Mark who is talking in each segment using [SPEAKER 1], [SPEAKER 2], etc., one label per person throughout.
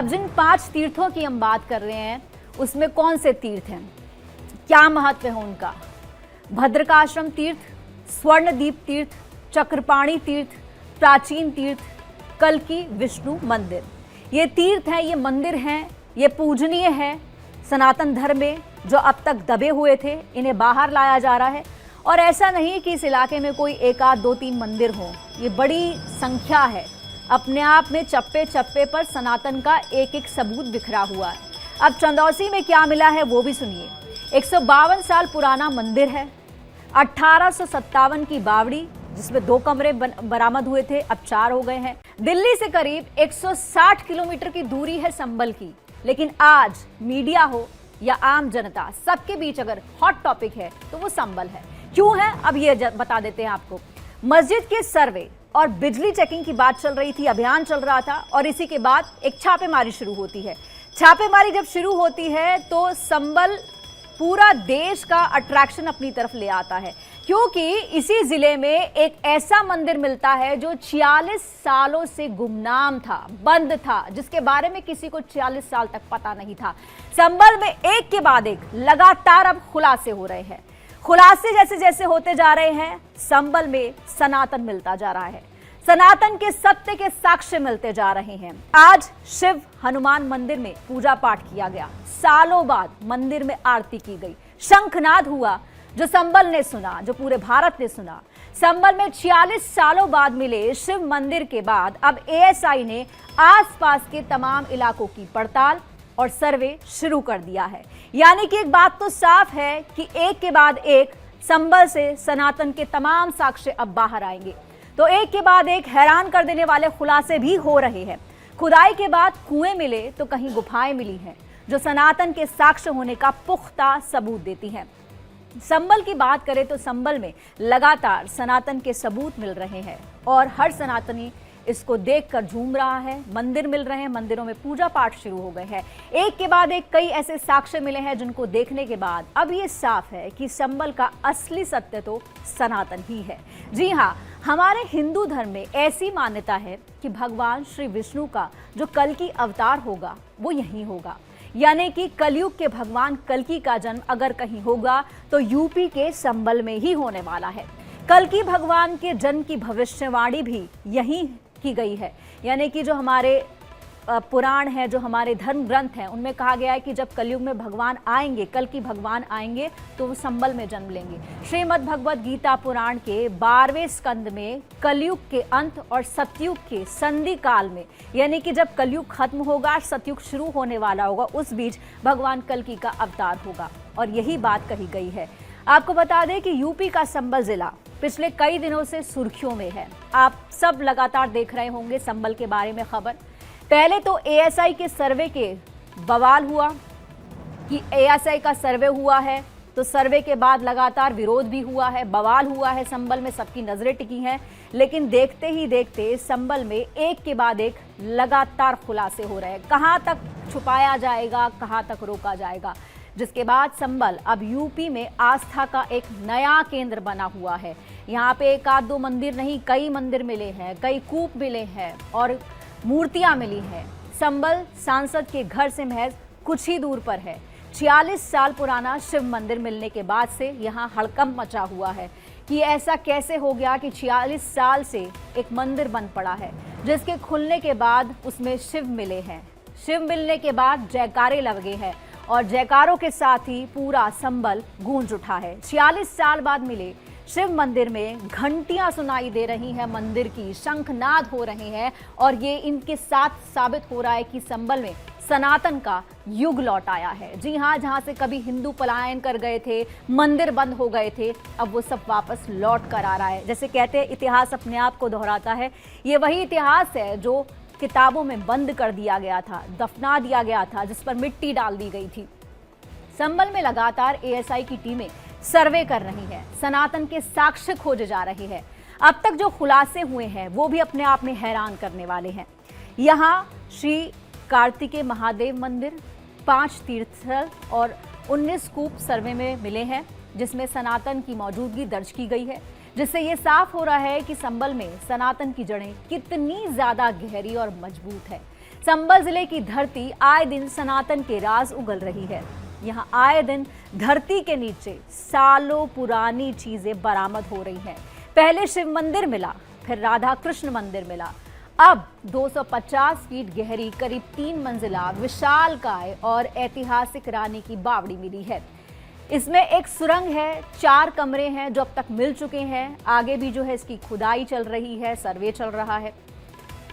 [SPEAKER 1] अब जिन 5 तीर्थों की हम बात कर रहे हैं उसमें कौन से तीर्थ हैं, क्या महत्व है उनका? भद्रकाश्रम तीर्थ, स्वर्णदीप तीर्थ, चक्रपाणी तीर्थ, प्राचीन तीर्थ, कल्की विष्णु मंदिर। ये तीर्थ हैं, ये मंदिर हैं, ये पूजनीय है सनातन धर्म में। जो अब तक दबे हुए थे इन्हें बाहर लाया जा रहा है। और ऐसा नहीं कि इस इलाके में कोई एक आध दो तीन मंदिर हो, ये बड़ी संख्या है। अपने आप में चप्पे चप्पे पर सनातन का एक एक सबूत बिखरा हुआ है। अब चंदौसी में क्या मिला है वो भी सुनिए। 152 साल पुराना मंदिर है। 1857 की बावड़ी जिसमें 2 कमरे बरामद हुए थे, अब 4 हो गए हैं। दिल्ली से करीब 160 किलोमीटर की दूरी है संबल की। लेकिन आज मीडिया हो या आम जनता, सबके बीच अगर हॉट टॉपिक है तो वो संबल है। क्यों है अब ये बता देते हैं आपको। मस्जिद के सर्वे और बिजली चेकिंग की बात चल रही थी, अभियान चल रहा था और इसी के बाद एक छापेमारी शुरू होती है। छापेमारी जब शुरू होती है तो संबल पूरा देश का अट्रैक्शन अपनी तरफ ले आता है, क्योंकि इसी जिले में एक ऐसा मंदिर मिलता है जो 46 सालों से गुमनाम था, बंद था, जिसके बारे में किसी को 46 साल तक पता नहीं था। संबल में एक के बाद एक लगातार अब खुलासे हो रहे हैं। खुलासे जैसे जैसे होते जा रहे हैं, संबल में सनातन मिलता जा रहा है, सनातन के सत्य के साक्ष्य मिलते जा रहे हैं। आज शिव हनुमान मंदिर में पूजा पाठ किया गया, सालों बाद मंदिर में आरती की गई, शंखनाद हुआ जो संबल ने सुना, जो पूरे भारत ने सुना। संबल में 46 सालों बाद मिले शिव मंदिर के बाद अब एएसआई ने आसपास के तमाम इलाकों की पड़ताल और सर्वे शुरू कर दिया है। यानी कि एक बात तो साफ है कि एक के बाद एक संबल से सनातन के तमाम साक्ष्य अब बाहर आएंगे। तो एक के बाद एक हैरान कर देने वाले खुलासे भी हो रहे हैं। खुदाई के बाद कुएं मिले तो कहीं गुफाएं मिली हैं जो सनातन के साक्ष्य होने का पुख्ता सबूत देती हैं। संबल की बात करें तो संबल में लगातार सनातन के सबूत मिल रहे हैं और हर सनातनी इसको देखकर झूम रहा है। मंदिर मिल रहे हैं, मंदिरों में पूजा पाठ शुरू हो गए हैं। एक के बाद एक कई ऐसे साक्ष्य मिले हैं जिनको देखने के बाद अब ये साफ है कि संबल का असली सत्य तो सनातन ही है। जी हाँ, हमारे हिंदू धर्म में ऐसी मान्यता है कि भगवान श्री विष्णु का जो कल्कि अवतार होगा वो यहीं होगा। यानी कि कलयुग के भगवान कल्कि का जन्म अगर कहीं होगा तो यूपी के संबल में ही होने वाला है। कल्कि भगवान के जन्म की भविष्यवाणी भी यहीं की गई है। यानी कि जो हमारे पुराण है, जो हमारे धर्म ग्रंथ हैं, उनमें कहा गया है कि जब कलयुग में भगवान आएंगे, कल्कि भगवान आएंगे तो वो संबल में जन्म लेंगे। श्रीमद् भगवद गीता पुराण के 12वें स्कंद में कलयुग के अंत और सतयुग के संधि काल में, यानी कि जब कलयुग खत्म होगा, सतयुग शुरू होने वाला होगा, उस बीच भगवान कल्कि का अवतार होगा और यही बात कही गई है। आपको बता दें कि यूपी का संबल जिला पिछले कई दिनों से सुर्खियों में है। आप सब लगातार देख रहे होंगे संबल के बारे में खबर। पहले तो एएसआई के सर्वे के बवाल हुआ कि एएसआई का सर्वे हुआ है, तो सर्वे के बाद लगातार विरोध भी हुआ है, बवाल हुआ है, संबल में सबकी नजरें टिकी हैं। लेकिन देखते ही देखते संबल में एक के बाद एक लगातार खुलासे हो रहे हैं। कहां तक छुपाया जाएगा, कहां तक रोका जाएगा, जिसके बाद संबल अब यूपी में आस्था का एक नया केंद्र बना हुआ है। यहाँ पे एक आध दो मंदिर नहीं, कई मंदिर मिले हैं, कई कूप मिले हैं और मूर्तियां मिली हैं। संबल सांसद के घर से महज कुछ ही दूर पर है। 46 साल पुराना शिव मंदिर मिलने के बाद से यहाँ हड़कंप मचा हुआ है कि ऐसा कैसे हो गया कि 46 साल से एक मंदिर बंद पड़ा है, जिसके खुलने के बाद उसमें शिव मिले हैं। शिव मिलने के बाद जयकारे लगे हैं और जयकारों के साथ ही पूरा संबल गूंज उठा है। 46 साल बाद मिले शिव मंदिर में घंटियां सुनाई दे रही हैं, मंदिर की शंखनाद हो रहे हैं और ये इनके साथ साबित हो रहा है कि संबल में सनातन का युग लौट आया है। जी हाँ, जहां से कभी हिंदू पलायन कर गए थे, मंदिर बंद हो गए थे, अब वो सब वापस लौट कर आ रहा है। जैसे कहते हैं इतिहास अपने आप को दोहराता है, ये वही इतिहास है जो किताबों में बंद कर दिया गया था, दफना दिया गया था, जिस पर मिट्टी डाल दी गई थी। संबल में लगातार एएसआई की टीमें सर्वे कर रही है, सनातन के साक्ष्य खोजे जा रहे हैं। अब तक जो खुलासे हुए हैं वो भी अपने आप में हैरान करने वाले हैं। यहाँ श्री कार्तिकेय महादेव मंदिर, 5 तीर्थस्थल और 19 कूप सर्वे में मिले हैं, जिसमें सनातन की मौजूदगी दर्ज की गई है, जिससे ये साफ हो रहा है कि संबल में सनातन की जड़ें कितनी ज्यादा गहरी और मजबूत है। संबल जिले की धरती आए दिन सनातन के राज उगल रही है। यहाँ आए दिन धरती के नीचे सालों पुरानी चीजें बरामद हो रही हैं। पहले शिव मंदिर मिला, फिर राधा कृष्ण मंदिर मिला, अब 250 फीट गहरी करीब 3 मंजिला विशालकाय और ऐतिहासिक रानी की बावड़ी मिली है। इसमें एक सुरंग है, 4 कमरे हैं जो अब तक मिल चुके हैं। आगे भी जो है इसकी खुदाई चल रही है, सर्वे चल रहा है।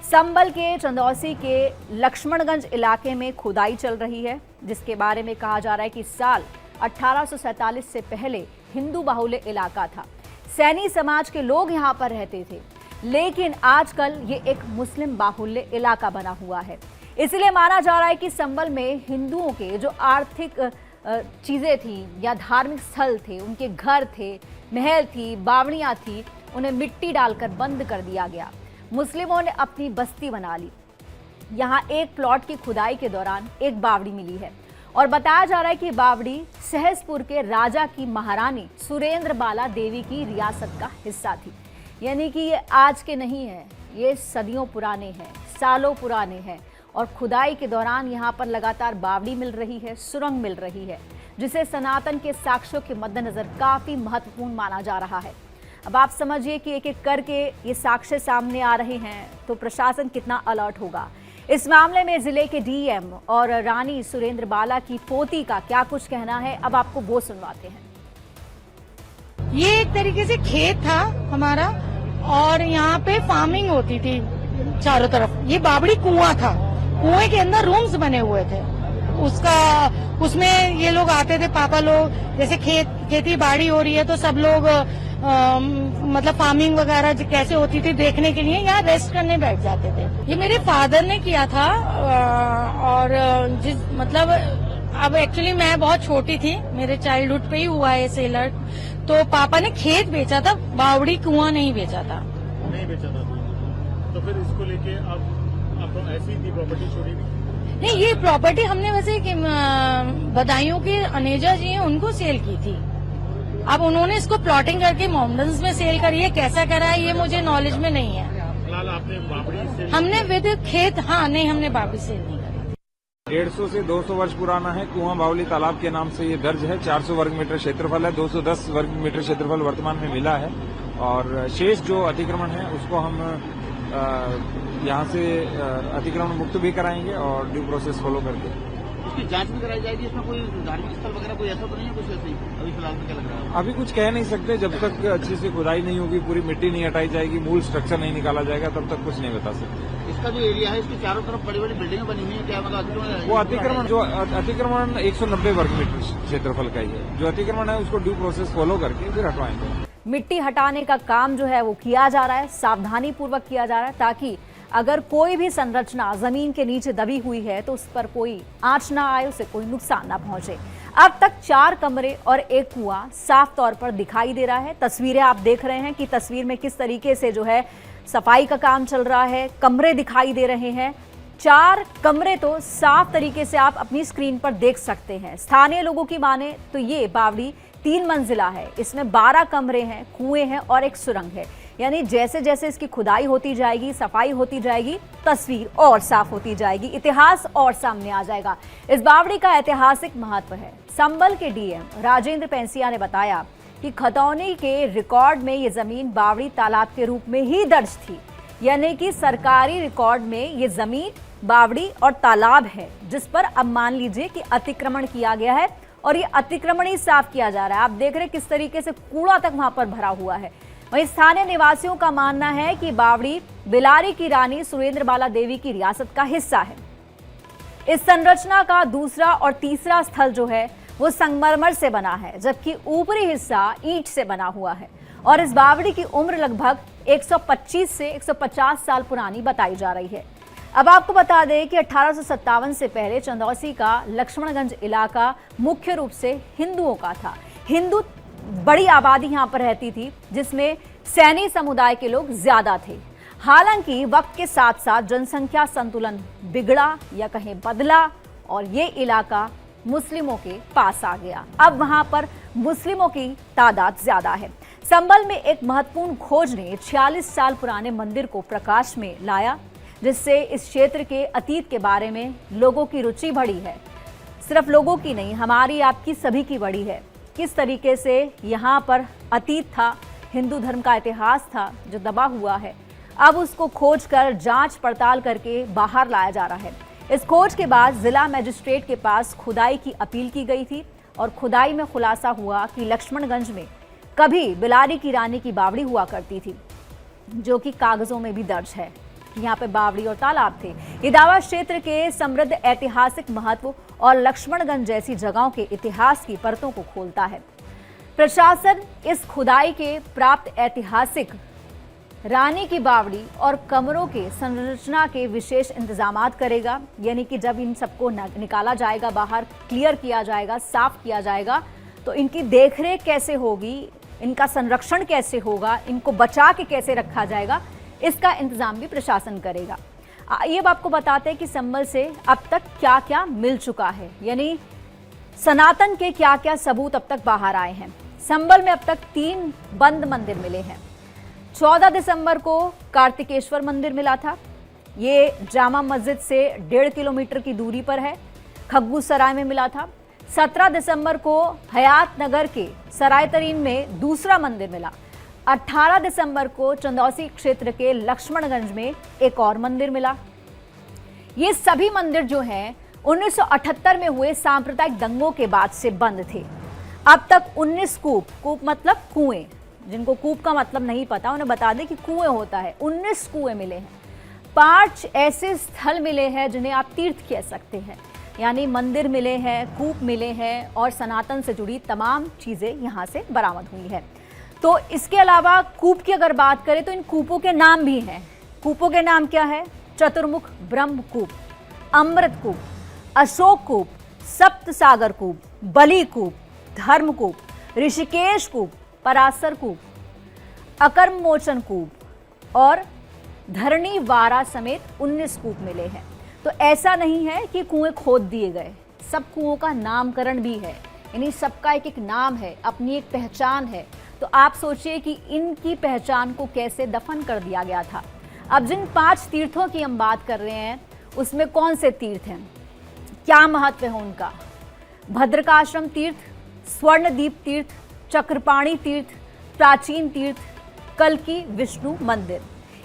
[SPEAKER 1] संबल के चंदौसी के लक्ष्मणगंज इलाके में खुदाई चल रही है, जिसके बारे में कहा जा रहा है कि साल 1847 से पहले हिंदू बाहुल्य इलाका था। सैनी समाज के लोग यहाँ पर रहते थे, लेकिन आजकल ये एक मुस्लिम बाहुल्य इलाका बना हुआ है। इसलिए माना जा रहा है कि संबल में हिंदुओं के जो आर्थिक चीज़ें थी या धार्मिक स्थल थे, उनके घर थे, महल थी, बावड़ियाँ थी, उन्हें मिट्टी डालकर बंद कर दिया गया। मुस्लिमों ने अपनी बस्ती बना ली। यहाँ एक प्लॉट की खुदाई के दौरान एक बावड़ी मिली है और बताया जा रहा है कि बावड़ी सहसपुर के राजा की महारानी सुरेंद्र बाला देवी की रियासत का हिस्सा थी। यानी कि ये आज के नहीं है, ये सदियों पुराने हैं, सालों पुराने हैं। और खुदाई के दौरान यहाँ पर लगातार बावड़ी मिल रही है, सुरंग मिल रही है, जिसे सनातन के साक्ष्यों के मद्देनजर काफी महत्वपूर्ण माना जा रहा है। अब आप समझिए कि एक एक करके ये साक्ष्य सामने आ रहे हैं तो प्रशासन कितना अलर्ट होगा। इस मामले में जिले के डीएम और रानी सुरेंद्र बाला की पोती का क्या कुछ कहना है, अब आपको वो सुनवाते हैं।
[SPEAKER 2] ये एक तरीके से खेत था हमारा और यहाँ पे फार्मिंग होती थी चारों तरफ। ये बावड़ी कुआं था, कुएं के अंदर रूम्स बने हुए थे। उसमें ये लोग आते थे, पापा लोग, जैसे खेती बाड़ी हो रही है तो सब लोग मतलब फार्मिंग वगैरह कैसे होती थी देखने के लिए यहाँ रेस्ट करने बैठ जाते थे। ये मेरे फादर ने किया था और मतलब अब एक्चुअली मैं बहुत छोटी थी, मेरे चाइल्डहुड पे ही हुआ है सेलर। तो पापा ने खेत बेचा था, बावड़ी कुआं नहीं बेचा था।
[SPEAKER 3] नहीं बेचा था तो फिर इसको लेके अब ऐसी थी प्रॉपर्टी छोड़ी
[SPEAKER 2] नहीं, ये प्रॉपर्टी हमने वैसे बदायूं के अनेजा जी हैं उनको सेल की थी। अब उन्होंने इसको प्लॉटिंग करके माउंटेन्स में सेल करी है, कैसा करा है ये मुझे नॉलेज में नहीं है।
[SPEAKER 3] फिलहाल आपने बावड़ी से
[SPEAKER 2] हमने विद खेत, हाँ नहीं, हमने बावड़ी सेल नहीं करी।
[SPEAKER 4] 150 से 200 वर्ष पुराना है। कुआं बावली तालाब के नाम से ये दर्ज है। 400 वर्ग मीटर क्षेत्रफल है। 210 वर्ग मीटर क्षेत्रफल वर्तमान में मिला है और शेष जो अतिक्रमण है उसको हम यहाँ से अतिक्रमण मुक्त भी कराएंगे और ड्यू प्रोसेस फॉलो करके
[SPEAKER 3] उसकी जांच भी कराई जाएगी। इसमें कोई धार्मिक स्थल वगैरह कोई ऐसा तो नहीं है, कुछ ऐसे ही अभी फिलहाल में क्या लग रहा है?
[SPEAKER 4] अभी कुछ कह नहीं सकते। जब तक अच्छी से खुदाई नहीं होगी, पूरी मिट्टी नहीं हटाई जाएगी, मूल स्ट्रक्चर नहीं निकाला जाएगा, तब तक कुछ नहीं बता सकते।
[SPEAKER 3] इसका जो एरिया है, इसके चारों तरफ बड़ी बड़ी बिल्डिंगें बनी हुई है, क्या मतलब
[SPEAKER 4] वो अतिक्रमण 190 वर्ग मीटर क्षेत्रफल का ही है। जो अतिक्रमण है उसको ड्यू प्रोसेस फॉलो करके फिर हटवाएंगे।
[SPEAKER 1] मिट्टी हटाने का काम जो है वो किया जा रहा है, सावधानी पूर्वक किया जा रहा है, ताकि अगर कोई भी संरचना जमीन के नीचे दबी हुई है तो उस पर कोई आंच ना आए, उसे कोई नुकसान ना पहुंचे। अब तक 4 कमरे और एक कुआं साफ तौर पर दिखाई दे रहा है। तस्वीरें आप देख रहे हैं कि तस्वीर में किस तरीके से जो है सफाई का काम चल रहा है, कमरे दिखाई दे रहे हैं। 4 कमरे तो साफ तरीके से आप अपनी स्क्रीन पर देख सकते हैं। स्थानीय लोगों की माने तो ये बावड़ी 3 मंजिला है, इसमें 12 कमरे हैं, कुएं हैं और एक सुरंग है। यानी जैसे जैसे इसकी खुदाई होती जाएगी, सफाई होती जाएगी, तस्वीर और साफ होती जाएगी, इतिहास और सामने आ जाएगा। इस बावड़ी का ऐतिहासिक महत्व है। संबल के डीएम राजेंद्र पेंसिया ने बताया कि खतौनी के रिकॉर्ड में ये जमीन बावड़ी तालाब के रूप में ही दर्ज थी। यानी कि सरकारी रिकॉर्ड में ये जमीन बावड़ी और तालाब है, जिस पर अब मान लीजिए कि अतिक्रमण किया गया है और ये अतिक्रमण ही साफ किया जा रहा है। आप देख रहे हैं किस तरीके से कूड़ा तक वहां पर भरा हुआ है। वहीं स्थानीय निवासियों का मानना है कि बावड़ी बिलारी की रानी सुरेंद्र बाला देवी की रियासत का हिस्सा है। इस संरचना का दूसरा और तीसरा स्थल जो है वो संगमरमर से बना है, जबकि ऊपरी हिस्सा ईंट से बना हुआ है। और इस बावड़ी की उम्र लगभग 125 से 150 साल पुरानी बताई जा रही है। अब आपको बता दें कि 1857 से पहले चंदौसी का लक्ष्मणगंज इलाका मुख्य रूप से हिंदुओं का था। हिंदू बड़ी आबादी यहाँ पर रहती थी, जिसमें सैनी समुदाय के लोग ज्यादा थे। हालांकि वक्त के साथ साथ जनसंख्या संतुलन बिगड़ा या कहें बदला और ये इलाका मुस्लिमों के पास आ गया। अब वहां पर मुस्लिमों की तादाद ज्यादा है। संबल में एक महत्वपूर्ण खोज ने 46 साल पुराने मंदिर को प्रकाश में लाया। जिससे इस क्षेत्र के अतीत के बारे में लोगों की रुचि बढ़ी है। सिर्फ लोगों की नहीं, हमारी आपकी सभी की बढ़ी है। किस तरीके से यहाँ पर अतीत था, हिंदू धर्म का इतिहास था जो दबा हुआ है, अब उसको खोज कर जांच पड़ताल करके बाहर लाया जा रहा है। इस खोज के बाद जिला मजिस्ट्रेट के पास खुदाई की अपील की गई थी और खुदाई में खुलासा हुआ कि लक्ष्मणगंज में कभी बिलारी की रानी की बावड़ी हुआ करती थी, जो कि कागजों में भी दर्ज है कि यहाँ पे बावड़ी और तालाब थे। ये दावा क्षेत्र के समृद्ध ऐतिहासिक महत्व और लक्ष्मणगंज जैसी जगहों के इतिहास की परतों को खोलता है। प्रशासन इस खुदाई के प्राप्त ऐतिहासिक रानी की बावड़ी और कमरों के संरचना के विशेष इंतजामात करेगा, यानी कि जब इन सबको निकाला जाएगा बाहर, क्लियर किया जाएगा, साफ किया जाएगा, तो इनकी देखरेख कैसे होगी, इनका संरक्षण कैसे होगा, इनको बचा के कैसे रखा जाएगा, इसका इंतजाम भी प्रशासन करेगा। ये अब आपको बताते हैं कि संबल से अब तक क्या क्या मिल चुका है, यानी सनातन के क्या क्या सबूत अब तक बाहर आए हैं। संबल में अब तक 3 बंद मंदिर मिले हैं। 14 दिसंबर को कार्तिकेश्वर मंदिर मिला था, ये जामा मस्जिद से 1.5 किलोमीटर की दूरी पर है, खग्गू सराय में मिला था। 17 दिसंबर को हयात नगर के सराय तरीन में दूसरा मंदिर मिला। 18 दिसंबर को चंदौसी क्षेत्र के लक्ष्मणगंज में एक और मंदिर मिला। ये सभी मंदिर जो हैं 1978 में हुए सांप्रदायिक दंगों के बाद से बंद थे। अब तक 19 कूप मतलब कुएं, जिनको कूप का मतलब नहीं पता उन्हें बता दें कि कुएं होता है, 19 कुएं मिले हैं। 5 ऐसे स्थल मिले हैं जिन्हें आप तीर्थ कह सकते हैं, यानी मंदिर मिले हैं, कूप मिले हैं और सनातन से जुड़ी तमाम चीज़ें यहाँ से बरामद हुई है। तो इसके अलावा कूप की अगर बात करें तो इन कूपों के नाम भी हैं। कूपों के नाम क्या है? चतुर्मुख ब्रह्म कूप, अमृत कूप, अशोक कूप, सप्त सागर कूप, बलि कूप, धर्म कूप, ऋषिकेश कूप, पराशर कूप, अकर्म मोचन कूप और धरणी वारा समेत 19 कूप मिले हैं। तो ऐसा नहीं है कि कुएं खोद दिए गए, सब कुओं का नामकरण भी है, यानी सबका एक एक नाम है, अपनी एक पहचान है। तो आप सोचिए कि इनकी पहचान को कैसे दफन कर दिया गया था। अब जिन 5 तीर्थों की हम बात कर रहे हैं उसमें कौन से तीर्थ हैं, क्या महत्व है उनका? भद्रकाश्रम तीर्थ, स्वर्णदीप तीर्थ, चक्रपाणी तीर्थ, प्राचीन तीर्थ, कल्की विष्णु मंदिर,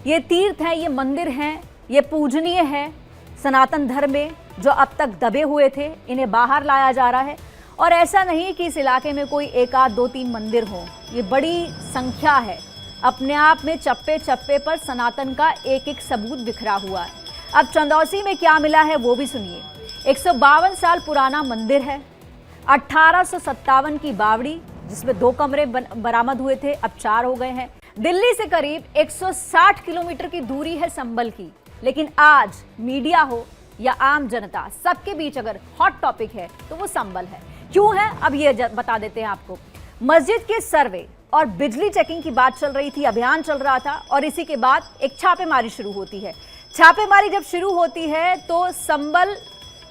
[SPEAKER 1] ये तीर्थ हैं, ये मंदिर हैं, ये पूजनीय है सनातन धर्म में, जो अब तक दबे हुए थे, इन्हें बाहर लाया जा रहा है। और ऐसा नहीं कि इस इलाके में कोई 1 आध 2 3 मंदिर हो, ये बड़ी संख्या है। अपने आप में चप्पे चप्पे पर सनातन का एक एक सबूत बिखरा हुआ है। अब चंदौसी में क्या मिला है वो भी सुनिए। 152 साल पुराना मंदिर है, 1857 की बावड़ी जिसमें 2 कमरे बरामद हुए थे, अब 4 हो गए हैं। दिल्ली से करीब 160 किलोमीटर की दूरी है संबल की, लेकिन आज मीडिया हो या आम जनता, सबके बीच अगर हॉट टॉपिक है तो वो संबल है। क्यों है, अब ये बता देते हैं आपको। मस्जिद के सर्वे और बिजली चेकिंग की बात चल रही थी, अभियान चल रहा था, और इसी के बाद एक छापेमारी शुरू होती है। छापेमारी जब शुरू होती है तो संबल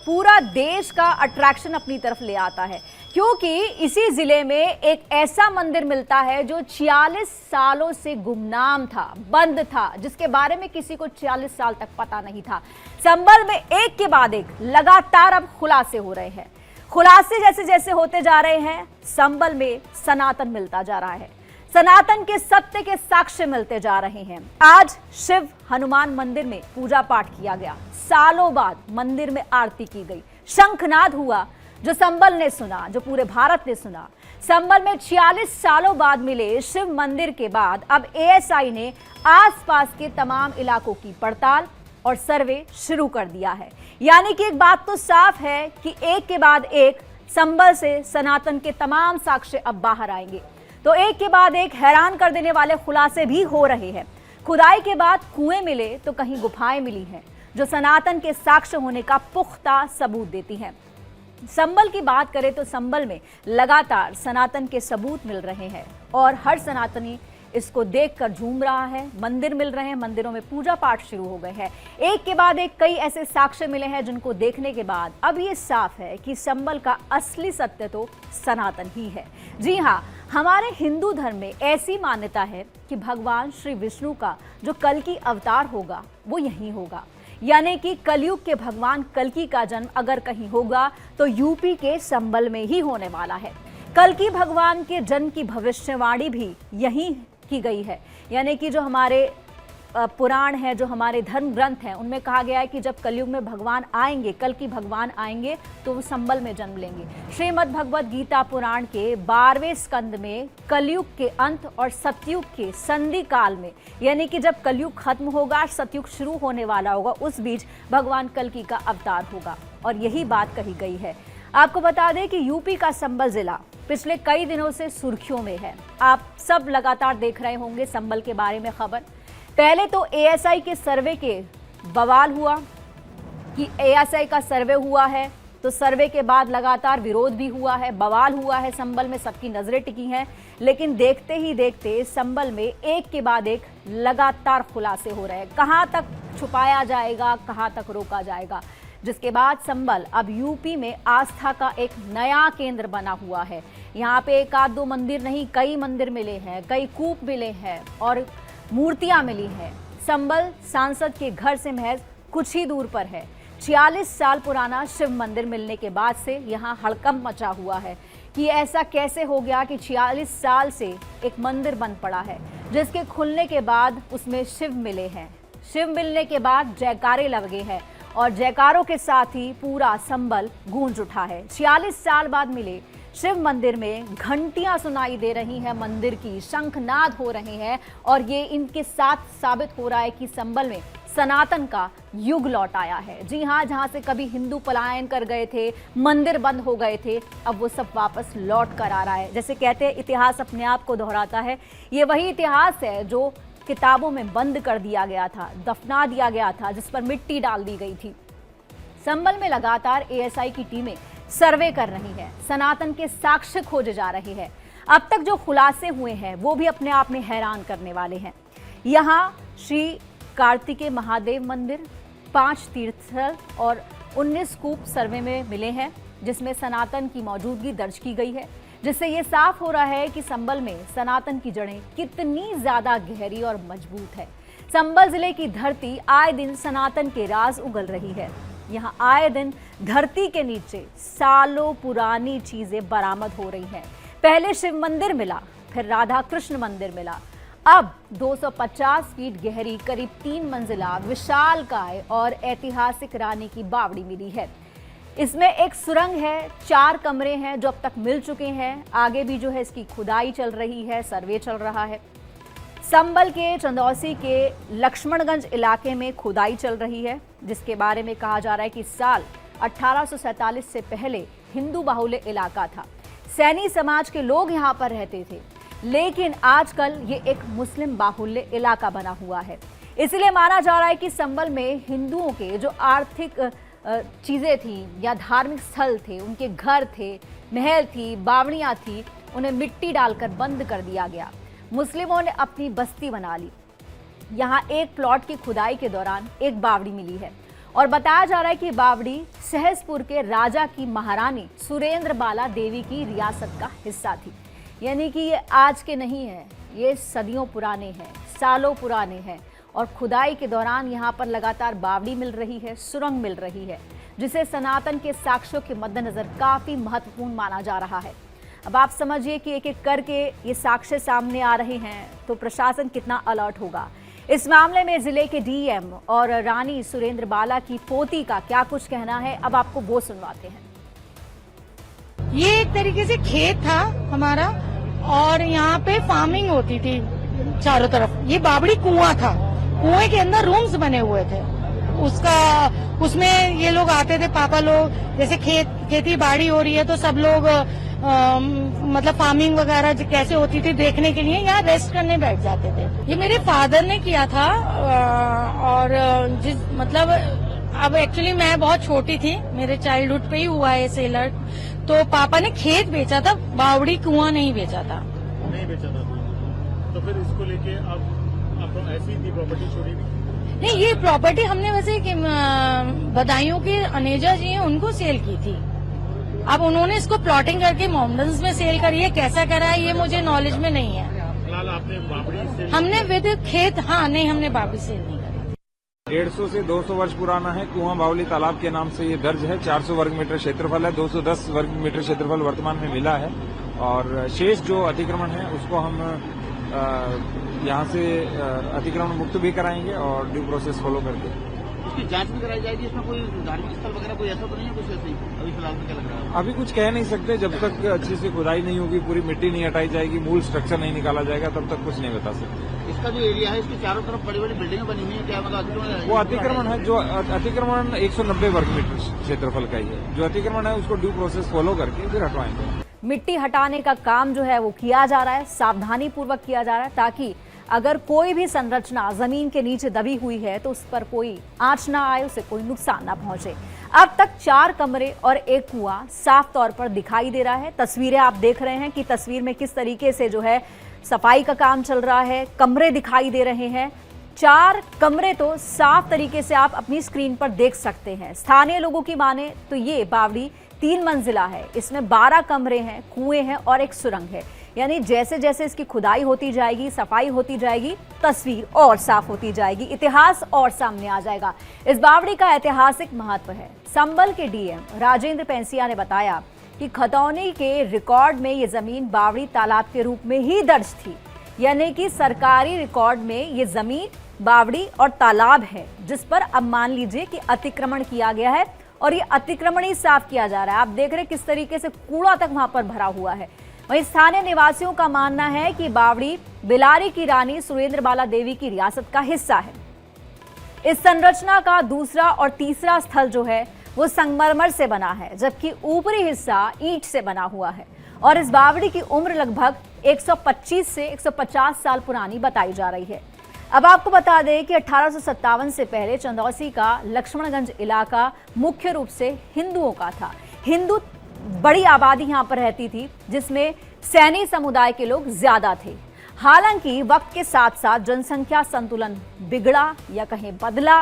[SPEAKER 1] पूरा देश का अट्रैक्शन अपनी तरफ ले आता है, क्योंकि इसी जिले में एक ऐसा मंदिर मिलता है जो 46 सालों से गुमनाम था, बंद था, जिसके बारे में किसी को 46 साल तक पता नहीं था। संबल में एक के बाद एक लगातार अब खुलासे हो रहे हैं। खुलासे जैसे जैसे होते जा रहे हैं, संबल में सनातन मिलता जा रहा है, सनातन के सत्य के साक्ष्य मिलते जा रहे हैं। आज शिव हनुमान मंदिर में पूजा पाठ किया गया, सालों बाद मंदिर में आरती की गई, शंखनाद हुआ जो संबल ने सुना, जो पूरे भारत ने सुना। संबल में 46 सालों बाद मिले शिव मंदिर के बाद अब एएसआई ने आसपास के तमाम इलाकों की पड़ताल और सर्वे शुरू कर दिया है। यानी कि एक बात तो साफ है कि एक के बाद एक संबल से सनातन के तमाम साक्ष्य अब बाहर आएंगे। तो एक के बाद एक हैरान कर देने वाले खुलासे भी हो रहे हैं। खुदाई के बाद कुएं मिले तो कहीं गुफाएं मिली हैं, जो सनातन के साक्ष्य होने का पुख्ता सबूत देती हैं। संबल की बात करें तो संबल में लगातार सनातन के सबूत मिल रहे हैं और हर सनातनी इसको देखकर झूम रहा है। मंदिर मिल रहे हैं, मंदिरों में पूजा पाठ शुरू हो गए हैं। एक के बाद एक कई ऐसे साक्ष्य मिले हैं जिनको देखने के बाद अब ये साफ है कि संबल का असली सत्य तो सनातन ही है। जी हाँ, हमारे हिंदू धर्म में ऐसी मान्यता है कि भगवान श्री विष्णु का जो कल्कि अवतार होगा वो यहीं होगा, यानी कि कलयुग के भगवान कल्कि का जन्म अगर कहीं होगा तो यूपी के संबल में ही होने वाला है। कल्कि भगवान के जन्म की भविष्यवाणी भी यहीं की गई है, यानी कि जो हमारे पुराण है, जो हमारे धर्म ग्रंथ हैं, उनमें कहा गया है कि जब कलयुग में भगवान आएंगे, कल्कि भगवान आएंगे तो वो संबल में जन्म लेंगे। श्रीमद् भगवद गीता पुराण के 12वें स्कंद में कलयुग के अंत और सतयुग के संधि काल में, यानी कि जब कलयुग खत्म होगा, सतयुग शुरू होने वाला होगा, उस बीच भगवान कल्कि का अवतार होगा और यही बात कही गई है। आपको बता दें कि यूपी का संबल जिला पिछले कई दिनों से सुर्खियों में है। आप सब लगातार देख रहे होंगे संबल के बारे में खबर। पहले तो एएसआई के सर्वे के बवाल हुआ कि एएसआई का सर्वे हुआ है, तो सर्वे के बाद लगातार विरोध भी हुआ है, बवाल हुआ है, संबल में सबकी नजरें टिकी हैं। लेकिन देखते ही देखते संबल में एक के बाद एक लगातार खुलासे हो रहे हैं। कहां तक छुपाया जाएगा, कहां तक रोका जाएगा, जिसके बाद संबल अब यूपी में आस्था का एक नया केंद्र बना हुआ है। यहाँ पे एक आध दो मंदिर नहीं, कई मंदिर मिले हैं, कई कूप मिले हैं और मूर्तियां मिली हैं। संबल सांसद के घर से महज कुछ ही दूर पर है। 46 साल पुराना शिव मंदिर मिलने के बाद से यहाँ हड़कंप मचा हुआ है कि ऐसा कैसे हो गया कि 46 साल से एक मंदिर बंद पड़ा है, जिसके खुलने के बाद उसमें शिव मिले हैं। शिव मिलने के बाद जयकारे लगे हैं और जयकारों के साथ ही पूरा संबल गूंज उठा है। 46 साल बाद मिले शिव मंदिर में घंटियां सुनाई दे रही हैं, मंदिर की शंखनाद हो रहे हैं और ये इनके साथ साबित हो रहा है कि संबल में सनातन का युग लौट आया है। जी हाँ, जहां से कभी हिंदू पलायन कर गए थे, मंदिर बंद हो गए थे, अब वो सब वापस लौट कर आ रहा है। जैसे कहते हैं इतिहास अपने आप को दोहराता है, ये वही इतिहास है जो किताबों में बंद कर दिया गया था, दफना दिया गया था, जिस पर मिट्टी डाल दी गई थी। संबल में लगातार एएसआई की टीमें सर्वे कर रही है, सनातन के साक्ष्य खोजे जा रहे हैं। अब तक जो खुलासे हुए हैं वो भी अपने आप में हैरान करने वाले हैं। यहाँ श्री कार्तिकेय महादेव मंदिर, 5 तीर्थस्थल और 19 कूप सर्वे में मिले हैं, जिसमें सनातन की मौजूदगी दर्ज की गई है, जिससे ये साफ हो रहा है कि संबल में सनातन की जड़ें कितनी ज्यादा गहरी और मजबूत है। संबल जिले की धरती आए दिन सनातन के राज उगल रही है। यहाँ आए दिन धरती के नीचे सालों पुरानी चीजें बरामद हो रही हैं। पहले शिव मंदिर मिला, फिर राधा कृष्ण मंदिर मिला, अब 250 फीट गहरी करीब 3 मंजिला विशालकाय और ऐतिहासिक रानी की बावड़ी मिली है। इसमें एक सुरंग है, 4 कमरे हैं जो अब तक मिल चुके हैं। आगे भी जो है इसकी खुदाई चल रही है, सर्वे चल रहा है। संबल के चंदौसी के लक्ष्मणगंज इलाके में खुदाई चल रही है, जिसके बारे में कहा जा रहा है कि साल 1847 से पहले हिंदू बाहुल्य इलाका था। सैनी समाज के लोग यहाँ पर रहते थे, लेकिन आजकल ये एक मुस्लिम बाहुल्य इलाका बना हुआ है। इसलिए माना जा रहा है कि संबल में हिंदुओं के जो आर्थिक चीजें थी या धार्मिक स्थल थे, उनके घर थे, महल थी, बावड़ियां थी, उन्हें मिट्टी डालकर बंद कर दिया गया। मुस्लिमों ने अपनी बस्ती बना ली। यहाँ एक प्लॉट की खुदाई के दौरान एक बावड़ी मिली है और बताया जा रहा है कि बावड़ी सहसपुर के राजा की महारानी सुरेंद्र बाला देवी की रियासत का हिस्सा थी। यानी कि ये आज के नहीं है, ये सदियों पुराने हैं, सालों पुराने हैं। और खुदाई के दौरान यहाँ पर लगातार बावड़ी मिल रही है, सुरंग मिल रही है, जिसे सनातन के साक्ष्यों के मद्देनजर काफी महत्वपूर्ण माना जा रहा है। अब आप समझिए कि एक एक करके ये साक्ष्य सामने आ रहे हैं तो प्रशासन कितना अलर्ट होगा। इस मामले में जिले के डीएम और रानी सुरेंद्र बाला की पोती का क्या कुछ कहना है, अब आपको वो सुनवाते हैं।
[SPEAKER 2] ये एक तरीके से खेत था हमारा और यहाँ पे फार्मिंग होती थी चारों तरफ। ये बावड़ी कुआं था, कुएं के अंदर रूम्स बने हुए थे। उसमें ये लोग आते थे, पापा लोग, जैसे खेती बाड़ी हो रही है तो सब लोग मतलब फार्मिंग वगैरह कैसे होती थी देखने के लिए यहाँ रेस्ट करने बैठ जाते थे। ये मेरे फादर ने किया था और मतलब अब एक्चुअली मैं बहुत छोटी थी, मेरे चाइल्डहुड पे ही हुआ है सेलर। तो पापा ने खेत बेचा था, बावड़ी कुआं नहीं बेचा था।
[SPEAKER 3] नहीं बेचा था।
[SPEAKER 5] तो फिर इसको लेके आप ऐसी थी प्रॉपर्टी छोड़ी नहीं?
[SPEAKER 2] नहीं, ये प्रॉपर्टी हमने वैसे कि बदायूं के अनेजा जी हैं उनको सेल की थी। अब उन्होंने इसको प्लॉटिंग करके मोमडन्स में सेल करी है, कैसा करा है ये मुझे नॉलेज में नहीं है।
[SPEAKER 5] फिलहाल आपने बाबड़ी से
[SPEAKER 2] हमने विद खेत, हाँ नहीं, हमने बाबरी सेल नहीं करी।
[SPEAKER 4] 150 से 200 वर्ष पुराना है। कुआं बावली तालाब के नाम से ये दर्ज है। 400 वर्ग मीटर क्षेत्रफल है। 210 वर्ग मीटर क्षेत्रफल वर्तमान में मिला है और शेष जो अतिक्रमण है उसको हम यहाँ से अतिक्रमण मुक्त भी कराएंगे और ड्यू प्रोसेस फॉलो करके
[SPEAKER 3] इसकी जांच भी कराई जाएगी। इसमें कोई धार्मिक स्थल वगैरह कोई ऐसा तो नहीं है कुछ ऐसे ही अभी फिलहाल में क्या लग रहा है?
[SPEAKER 4] अभी कुछ कह नहीं सकते। जब तक अच्छी से खुदाई नहीं होगी, पूरी मिट्टी नहीं हटाई जाएगी, मूल स्ट्रक्चर नहीं निकाला जाएगा, तब तक कुछ नहीं बता सकते।
[SPEAKER 3] इसका जो एरिया है इसके चारों तरफ बड़ी बड़ी बिल्डिंगें बनी हुई है, क्या मतलब अतिक्रमण?
[SPEAKER 4] वो अतिक्रमण है जो अतिक्रमण 190 वर्ग मीटर क्षेत्रफल का ही है। जो अतिक्रमण है उसको ड्यू प्रोसेस फॉलो करके फिर हटवाएंगे।
[SPEAKER 1] मिट्टी हटाने का काम जो है वो किया जा रहा है, सावधानी पूर्वक किया जा रहा है, ताकि अगर कोई भी संरचना जमीन के नीचे दबी हुई है तो उस पर कोई आंच ना आए, उसे कोई नुकसान ना पहुंचे। अब तक 4 कमरे और एक कुआं साफ तौर पर दिखाई दे रहा है। तस्वीरें आप देख रहे हैं कि तस्वीर में किस तरीके से जो है सफाई का काम चल रहा है, कमरे दिखाई दे रहे हैं। 4 कमरे तो साफ तरीके से आप अपनी स्क्रीन पर देख सकते हैं। स्थानीय लोगों की माने तो ये बावड़ी 3 मंजिला है। इसमें 12 कमरे हैं, कुएं हैं और एक सुरंग है। यानी जैसे जैसे इसकी खुदाई होती जाएगी, सफाई होती जाएगी, तस्वीर और साफ होती जाएगी, इतिहास और सामने आ जाएगा। इस बावड़ी का ऐतिहासिक महत्व है। संबल के डीएम राजेंद्र पेंसिया ने बताया कि खतौनी के रिकॉर्ड में ये जमीन बावड़ी तालाब के रूप में ही दर्ज थी। यानी कि सरकारी रिकॉर्ड में ये जमीन बावड़ी और तालाब है, जिस पर अब मान लीजिए कि अतिक्रमण किया गया है और ये अतिक्रमण ही साफ किया जा रहा है। आप देख रहे हैं किस तरीके से कूड़ा तक वहां पर भरा हुआ है। वहीं स्थानीय निवासियों का मानना है कि बावड़ी बिलारी की रानी सुरेंद्र बाला देवी की रियासत का हिस्सा है। इस संरचना का दूसरा और तीसरा स्थल जो है वो संगमरमर से बना है, जबकि ऊपरी हिस्सा ईंट से बना हुआ है और इस बावड़ी की उम्र लगभग 125 से 150 साल पुरानी बताई जा रही है। अब आपको बता दें कि 1857 से पहले चंदौसी का लक्ष्मणगंज इलाका मुख्य रूप से हिंदुओं का था। हिंदू बड़ी आबादी यहाँ पर रहती थी, जिसमें सैनी समुदाय के लोग ज्यादा थे। हालांकि वक्त के साथ साथ जनसंख्या संतुलन बिगड़ा या कहीं बदला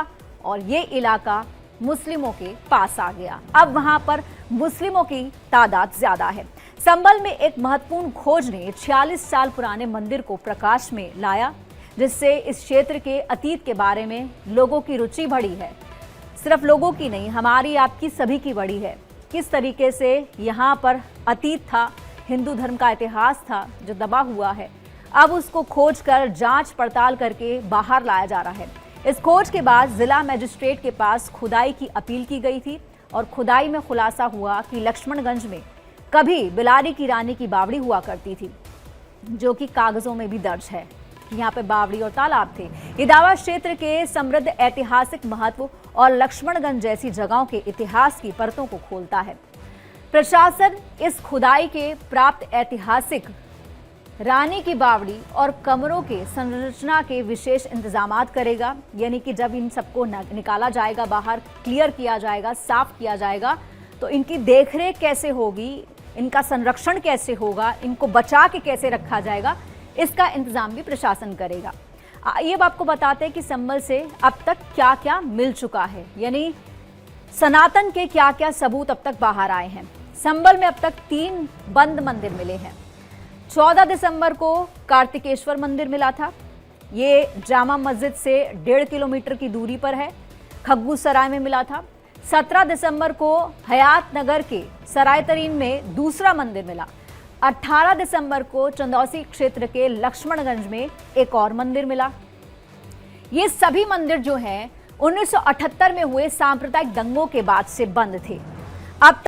[SPEAKER 1] और ये इलाका मुस्लिमों के पास आ गया। अब वहां पर मुस्लिमों की तादाद ज्यादा है। संबल में एक महत्वपूर्ण खोज ने 46 साल पुराने मंदिर को प्रकाश में लाया, जिससे इस क्षेत्र के अतीत के बारे में लोगों की रुचि बढ़ी है। सिर्फ लोगों की नहीं, हमारी आपकी सभी की बढ़ी है। किस तरीके से यहाँ पर अतीत था, हिंदू धर्म का इतिहास था जो दबा हुआ है, अब उसको खोज कर जांच पड़ताल करके बाहर लाया जा रहा है। इस खोज के बाद जिला मजिस्ट्रेट के पास खुदाई की अपील की गई थी और खुदाई में खुलासा हुआ कि लक्ष्मणगंज में कभी बिलारी की रानी की बावड़ी हुआ करती थी, जो कि कागजों में भी दर्ज है। यहाँ पे बावड़ी और तालाब थे। ये दावा क्षेत्र के समृद्ध ऐतिहासिक महत्व और लक्ष्मणगंज जैसी जगहों के इतिहास की परतों को खोलता है। प्रशासन इस खुदाई के प्राप्त ऐतिहासिक रानी की बावड़ी और कमरों के संरचना के विशेष इंतजामात करेगा। यानी कि जब इन सबको निकाला जाएगा बाहर, क्लियर किया जाएगा, साफ किया जाएगा, तो इनकी देखरेख कैसे होगी, इनका संरक्षण कैसे होगा, इनको बचा के कैसे रखा जाएगा, इसका इंतजाम भी प्रशासन करेगा। ये आपको बताते हैं कि संबल से अब तक क्या क्या मिल चुका है, यानी सनातन के क्या क्या सबूत अब तक बाहर आए हैं। संबल में अब तक 3 बंद मंदिर मिले हैं। 14 दिसंबर को कार्तिकेश्वर मंदिर मिला था। ये जामा मस्जिद से 1.5 किलोमीटर की दूरी पर है। खग्गू सराय में मिला था। 17 दिसंबर को हयात नगर के सराय तरीन में दूसरा मंदिर मिला। 18 दिसंबर को चंदौसी क्षेत्र के लक्ष्मणगंज में एक और मंदिर मिला। ये सभी मंदिर जो हैं 1978 में हुए सांप्रदायिक दंगों के बाद से बंद थे। अब